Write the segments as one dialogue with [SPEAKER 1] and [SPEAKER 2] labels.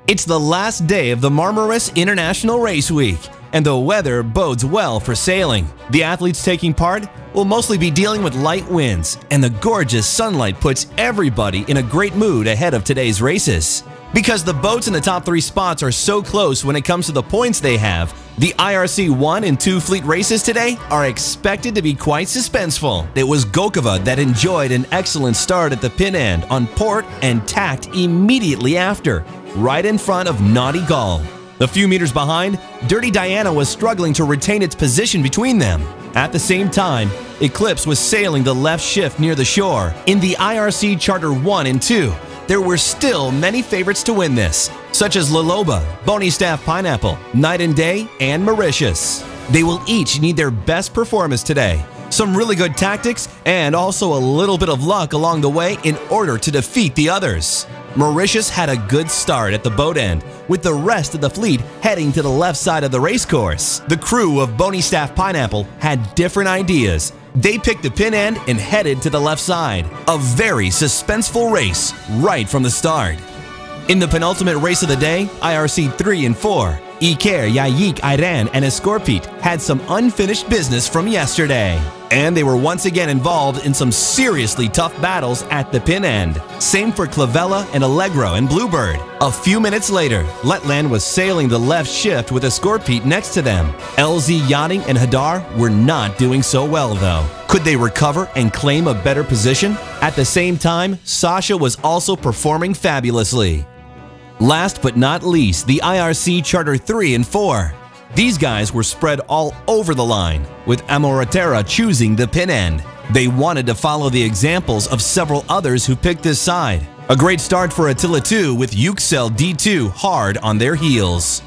[SPEAKER 1] It's the last day of the Marmaris International Raceweek, and the weather bodes well for sailing. The athletes taking part will mostly be dealing with light winds, and the gorgeous sunlight puts everybody in a great mood ahead of today's races. Because the boats in the top 3 spots are so close when it comes to the points they have, the IRC 1 and 2 fleet races today are expected to be quite suspenseful. It was Gokova that enjoyed an excellent start at the pin end on port and tacked immediately after, right in front of Naughty Gull. A few meters behind, Dirty Diana was struggling to retain its position between them. At the same time, Eclipse was sailing the left shift near the shore. In the IRC Charter 1 and 2, there were still many favorites to win this, such as Laloba, Bony Staff Pineapple, Night and Day, and Mauritius. They will each need their best performance today, some really good tactics, and also a little bit of luck along the way in order to defeat the others. Mauritius had a good start at the boat end, with the rest of the fleet heading to the left side of the racecourse. The crew of Bony Staff Pineapple had different ideas. They picked the pin end and headed to the left side. A very suspenseful race right from the start. In the penultimate race of the day, IRC 3 and 4, Iker, Yayik, Iran, and Escorpit had some unfinished business from yesterday. And they were once again involved in some seriously tough battles at the pin end. Same for Clavella and Allegro and Bluebird. A few minutes later, Letland was sailing the left shift with Escorpit next to them. LZ Yachting and Hadar were not doing so well though. Could they recover and claim a better position? At the same time, Sasha was also performing fabulously. Last but not least, the IRC Charter 3 and 4. These guys were spread all over the line, with Amoratera choosing the pin end. They wanted to follow the examples of several others who picked this side. A great start for Attila 2 with Yuxel D2 hard on their heels.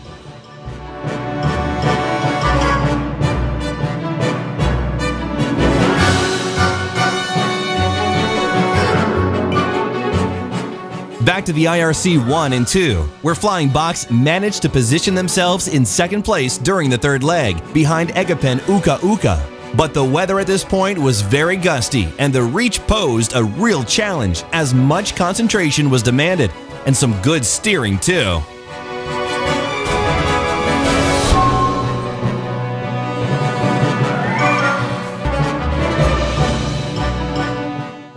[SPEAKER 1] Back to the IRC 1 and 2, where Flying Box managed to position themselves in second place during the third leg, behind Egapen Uka Uka. But the weather at this point was very gusty, and the reach posed a real challenge as much concentration was demanded, and some good steering too.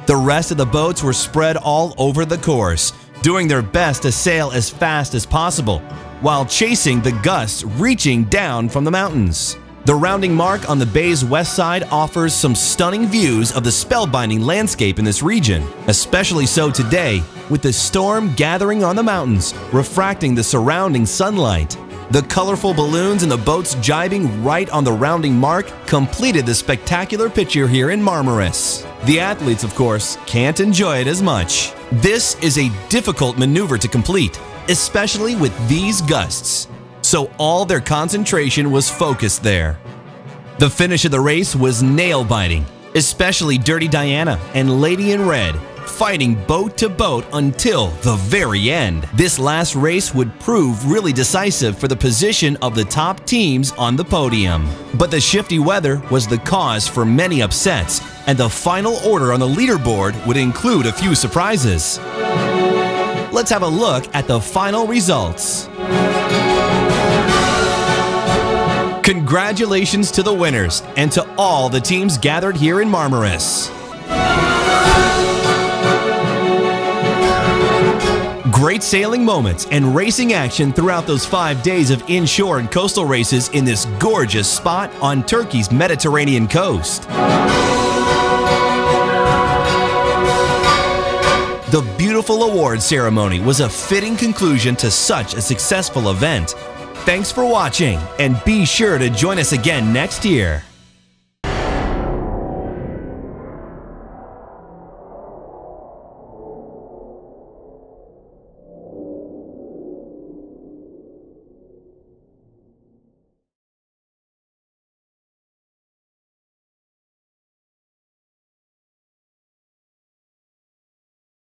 [SPEAKER 1] The rest of the boats were spread all over the course, doing their best to sail as fast as possible, while chasing the gusts reaching down from the mountains. The rounding mark on the bay's west side offers some stunning views of the spellbinding landscape in this region, especially so today, with the storm gathering on the mountains, refracting the surrounding sunlight. The colorful balloons and the boats jibing right on the rounding mark completed the spectacular picture here in Marmaris. The athletes, of course, can't enjoy it as much. This is a difficult maneuver to complete, especially with these gusts, so all their concentration was focused there. The finish of the race was nail-biting, especially Dirty Diana and Lady in Red, fighting boat to boat until the very end. This last race would prove really decisive for the position of the top teams on the podium. But the shifty weather was the cause for many upsets, and the final order on the leaderboard would include a few surprises. Let's have a look at the final results. Congratulations to the winners and to all the teams gathered here in Marmaris. Great sailing moments and racing action throughout those 5 days of inshore and coastal races in this gorgeous spot on Turkey's Mediterranean coast. The beautiful award ceremony was a fitting conclusion to such a successful event. Thanks for watching, and be sure to join us again next year.